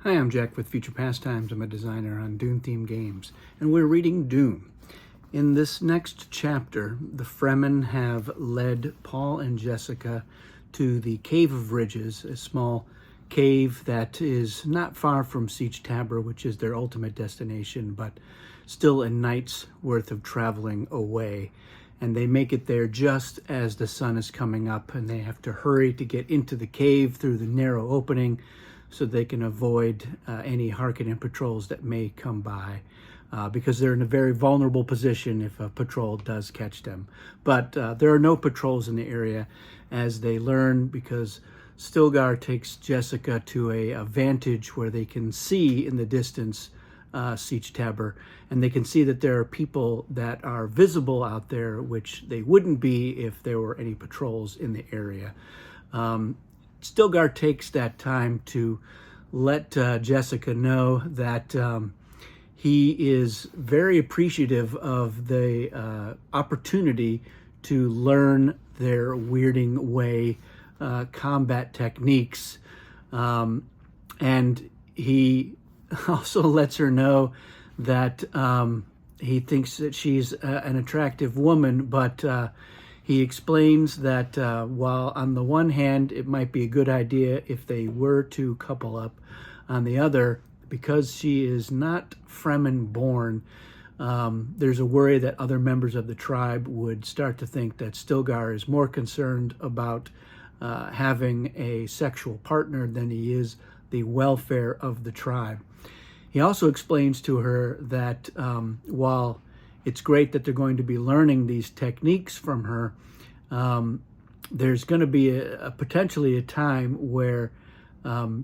Hi, I'm Jack with Future Pastimes. I'm a designer on Dune-themed games, and we're reading Dune. In this next chapter, the Fremen have led Paul and Jessica to the Cave of Ridges, a small cave that is not far from Siege Tabor, which is their ultimate destination, but still a night's worth of traveling away. And they make it there just as the sun is coming up, and they have to hurry to get into the cave through the narrow opening so they can avoid any Harkonnen patrols that may come by, because they're in a very vulnerable position if a patrol does catch them. But there are no patrols in the area, as they learn, because Stilgar takes Jessica to a vantage where they can see in the distance Siege Tabor, and they can see that there are people that are visible out there, which they wouldn't be if there were any patrols in the area. Stilgar takes that time to let Jessica know that he is very appreciative of the opportunity to learn their weirding way combat techniques, and he also lets her know that he thinks that she's an attractive woman, but he explains that while on the one hand it might be a good idea if they were to couple up, on the other, because she is not Fremen born, there's a worry that other members of the tribe would start to think that Stilgar is more concerned about having a sexual partner than he is the welfare of the tribe. He also explains to her that while it's great that they're going to be learning these techniques from her, there's going to be potentially a time where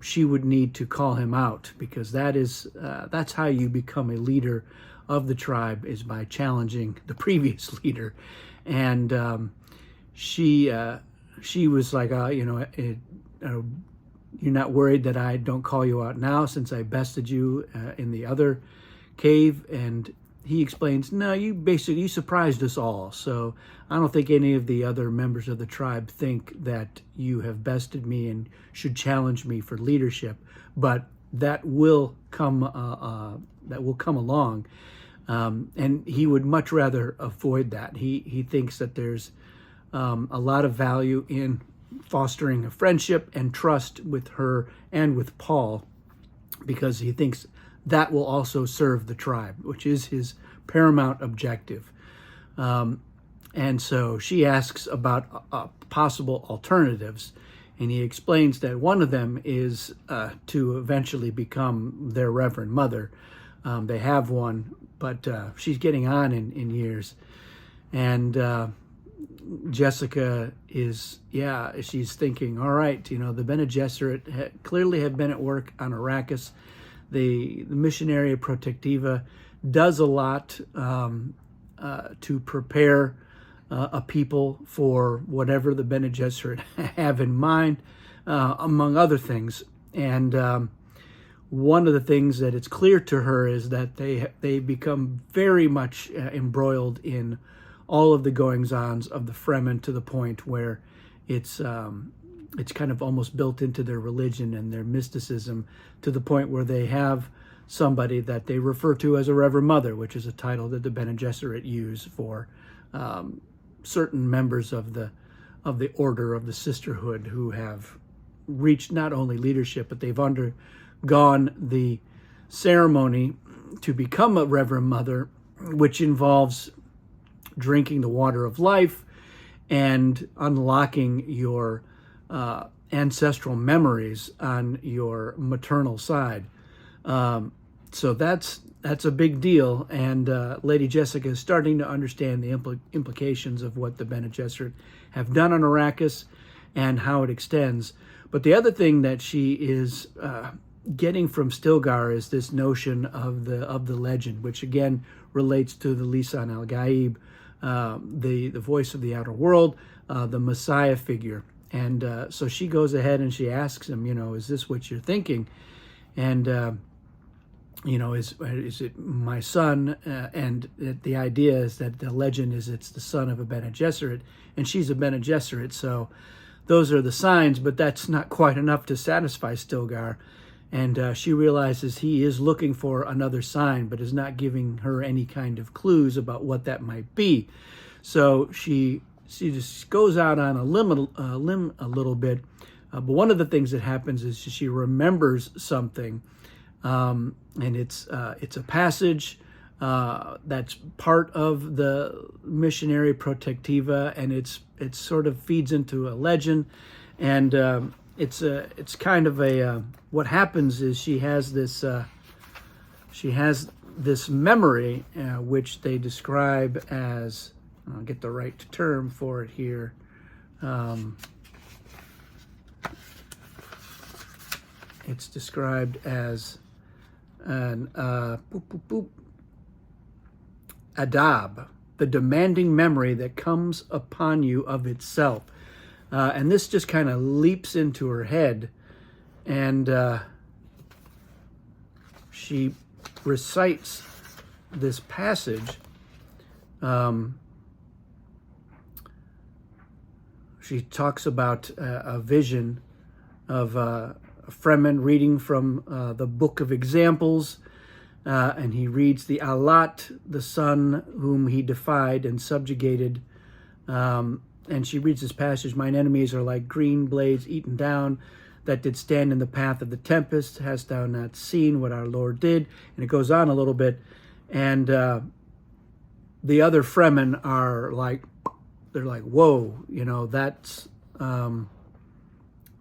she would need to call him out, because that's how you become a leader of the tribe, is by challenging the previous leader. And she was like, you're not worried that I don't call you out now since I bested you in the other cave? And he explains, no, you surprised us all, so I don't think any of the other members of the tribe think that you have bested me and should challenge me for leadership, but that will come along, and he would much rather avoid that. He thinks that there's a lot of value in fostering a friendship and trust with her and with Paul, because he thinks that will also serve the tribe, which is his paramount objective. And so she asks about possible alternatives, and he explains that one of them is to eventually become their Reverend Mother. They have one, but she's getting on in years. And Jessica she's thinking, all right, the Bene Gesserit clearly have been at work on Arrakis. The Missionaria Protectiva does a lot to prepare a people for whatever the Bene Gesserit have in mind, among other things. And one of the things that it's clear to her is that they become very much embroiled in all of the goings-ons of the Fremen, to the point where it's kind of almost built into their religion and their mysticism, to the point where they have somebody that they refer to as a Reverend Mother, which is a title that the Bene Gesserit use for certain members of the Order of the Sisterhood who have reached not only leadership, but they've undergone the ceremony to become a Reverend Mother, which involves drinking the water of life and unlocking your ancestral memories on your maternal side. So that's a big deal, and Lady Jessica is starting to understand the implications of what the Bene Gesserit have done on Arrakis and how it extends. But the other thing that she is getting from Stilgar is this notion of the legend, which again relates to the Lisan al-Gaib, the voice of the outer world, the Messiah figure. And so she goes ahead and she asks him, is this what you're thinking? And is it my son? And the idea is that the legend is it's the son of a Bene Gesserit, and she's a Bene Gesserit. So those are the signs, but that's not quite enough to satisfy Stilgar. And she realizes he is looking for another sign, but is not giving her any kind of clues about what that might be. So she just goes out on a limb a little bit. But one of the things that happens is she remembers something, and it's a passage that's part of the Missionary Protectiva, and it sort of feeds into a legend, and it's kind of a what happens is she has this memory, which they describe as, I'll get the right term for it here. It's described as an adab, the demanding memory that comes upon you of itself. And this just kind of leaps into her head, and she recites this passage. She talks about a vision of a Fremen reading from the Book of Examples, and he reads the Alat, the son whom he defied and subjugated. And she reads this passage, "Mine enemies are like green blades eaten down, that did stand in the path of the tempest. Hast thou not seen what our Lord did?" And it goes on a little bit. And the other Fremen are like, they're like, whoa,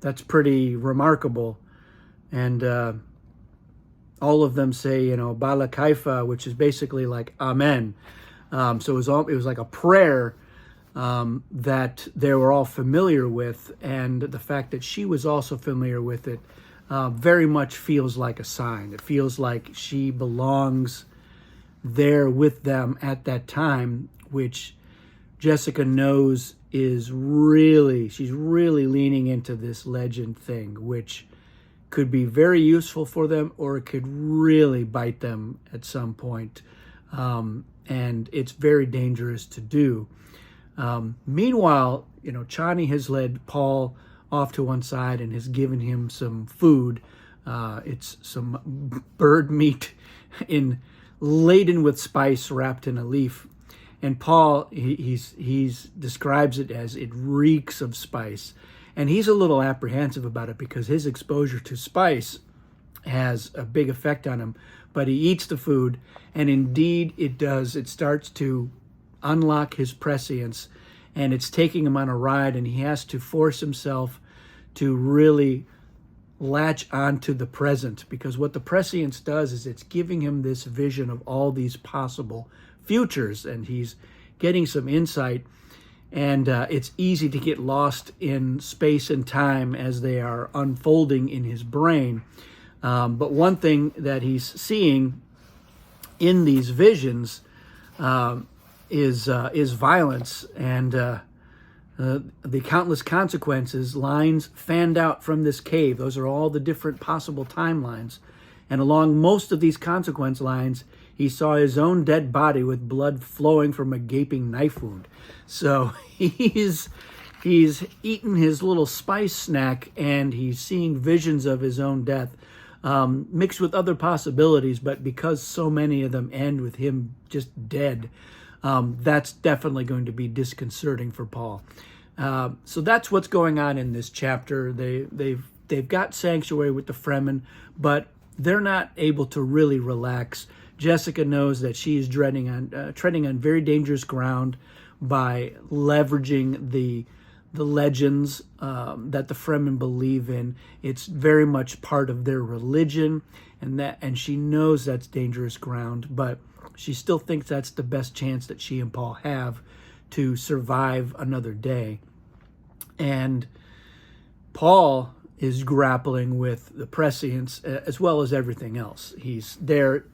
that's pretty remarkable. And all of them say, Bala Kaifa, which is basically like Amen. So it was like a prayer that they were all familiar with, and the fact that she was also familiar with it very much feels like a sign. It feels like she belongs there with them at that time, which Jessica knows she's really leaning into this legend thing, which could be very useful for them, or it could really bite them at some point. And it's very dangerous to do. Meanwhile, Chani has led Paul off to one side and has given him some food. It's some bird meat laden with spice, wrapped in a leaf. And Paul, he's describes it as it reeks of spice. And he's a little apprehensive about it because his exposure to spice has a big effect on him. But he eats the food, and indeed it does. It starts to unlock his prescience, and it's taking him on a ride, and he has to force himself to really latch onto the present, because what the prescience does is it's giving him this vision of all these possible futures, and he's getting some insight. And it's easy to get lost in space and time as they are unfolding in his brain. But one thing that he's seeing in these visions is violence, and the countless consequences, lines fanned out from this cave. Those are all the different possible timelines. And along most of these consequence lines, he saw his own dead body with blood flowing from a gaping knife wound. So he's eaten his little spice snack, and he's seeing visions of his own death, mixed with other possibilities. But because so many of them end with him just dead, that's definitely going to be disconcerting for Paul. So that's what's going on in this chapter. They've got sanctuary with the Fremen, but they're not able to really relax. Jessica knows that she is treading on very dangerous ground by leveraging the legends that the Fremen believe in. It's very much part of their religion, and she knows that's dangerous ground, but she still thinks that's the best chance that she and Paul have to survive another day. And Paul is grappling with the prescience as well as everything else. He's there,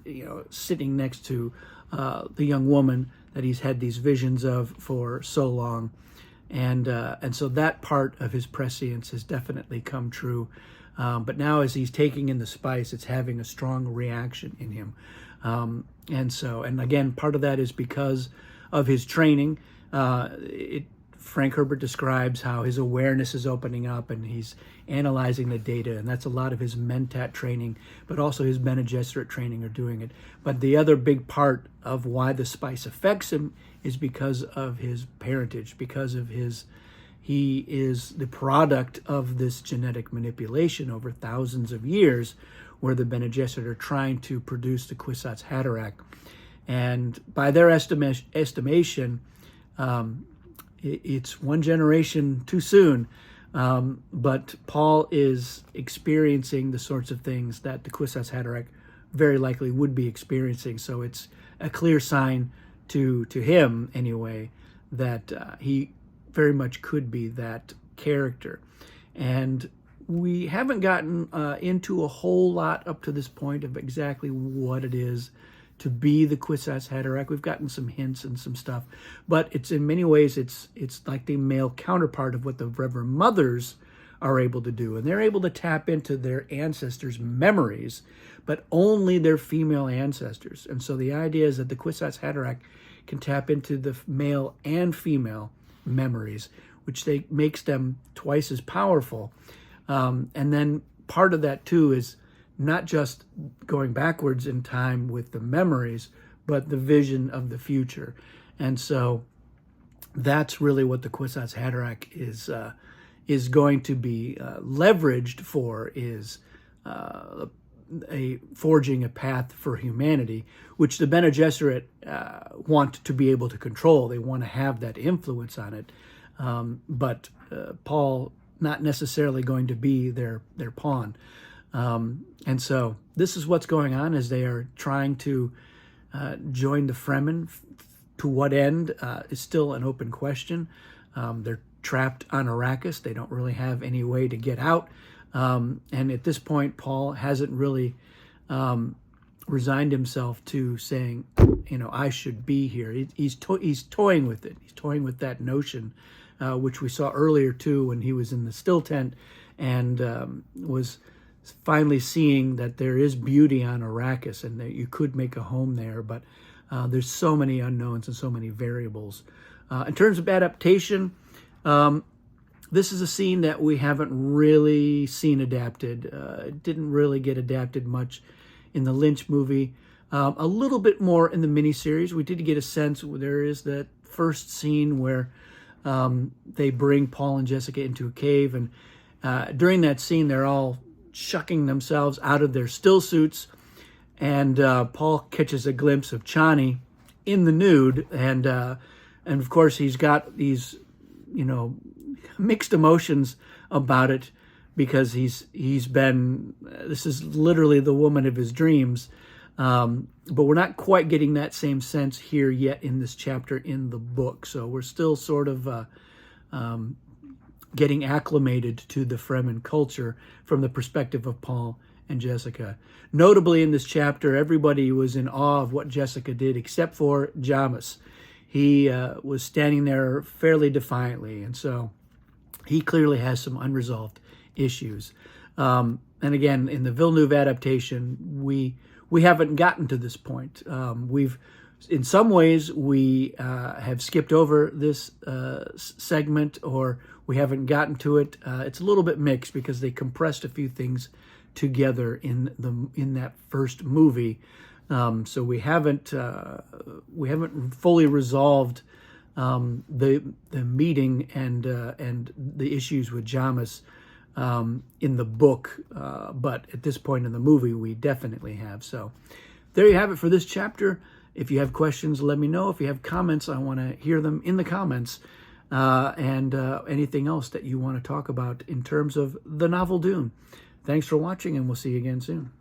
sitting next to the young woman that he's had these visions of for so long. And so that part of his prescience has definitely come true. But now as he's taking in the spice, it's having a strong reaction in him. And again, part of that is because of his training. Frank Herbert describes how his awareness is opening up and he's analyzing the data, and that's a lot of his Mentat training, but also his Bene Gesserit training are doing it. But the other big part of why the spice affects him is because of his parentage, because of he is the product of this genetic manipulation over thousands of years, where the Bene Gesserit are trying to produce the Kwisatz Haderach. And by their estimation, it's one generation too soon, but Paul is experiencing the sorts of things that the Kwisatz Haderach very likely would be experiencing. So it's a clear sign to him, anyway, that he very much could be that character. And we haven't gotten into a whole lot up to this point of exactly what it is to be the Kwisatz Haderach. We've gotten some hints and some stuff, but it's in many ways it's like the male counterpart of what the Reverend Mothers are able to do, and they're able to tap into their ancestors' memories, but only their female ancestors. And so the idea is that the Kwisatz Haderach can tap into the male and female memories, which makes them twice as powerful. And then part of that too is not just going backwards in time with the memories, but the vision of the future. And so that's really what the Kwisatz Haderach is going to be leveraged for, is forging a path for humanity, which the Bene Gesserit want to be able to control. They want to have that influence on it. But Paul not necessarily going to be their pawn. And so this is what's going on as they are trying to join the Fremen. To what end is still an open question. They're trapped on Arrakis. They don't really have any way to get out. And at this point, Paul hasn't really resigned himself to saying, I should be here. He's toying with it. He's toying with that notion, which we saw earlier too when he was in the still tent and was finally seeing that there is beauty on Arrakis and that you could make a home there, but there's so many unknowns and so many variables. In terms of adaptation, this is a scene that we haven't really seen adapted. It didn't really get adapted much in the Lynch movie. A little bit more in the miniseries. We did get a sense. There is that first scene where they bring Paul and Jessica into a cave, and during that scene, they're all shucking themselves out of their still suits, and Paul catches a glimpse of Chani in the nude, and of course he's got these, mixed emotions about it, because he's been, this is literally the woman of his dreams, but we're not quite getting that same sense here yet in this chapter in the book. So we're still sort of getting acclimated to the Fremen culture from the perspective of Paul and Jessica. Notably in this chapter, everybody was in awe of what Jessica did except for Jamis. He was standing there fairly defiantly, and so he clearly has some unresolved issues. And again, in the Villeneuve adaptation, we haven't gotten to this point. In some ways, we have skipped over this segment, or we haven't gotten to it. It's a little bit mixed because they compressed a few things together in that first movie. So we haven't fully resolved the meeting and the issues with Jamis in the book, but at this point in the movie, we definitely have. So there you have it for this chapter. If you have questions, let me know. If you have comments, I want to hear them in the comments, and anything else that you want to talk about in terms of the novel Dune. Thanks for watching, and we'll see you again soon.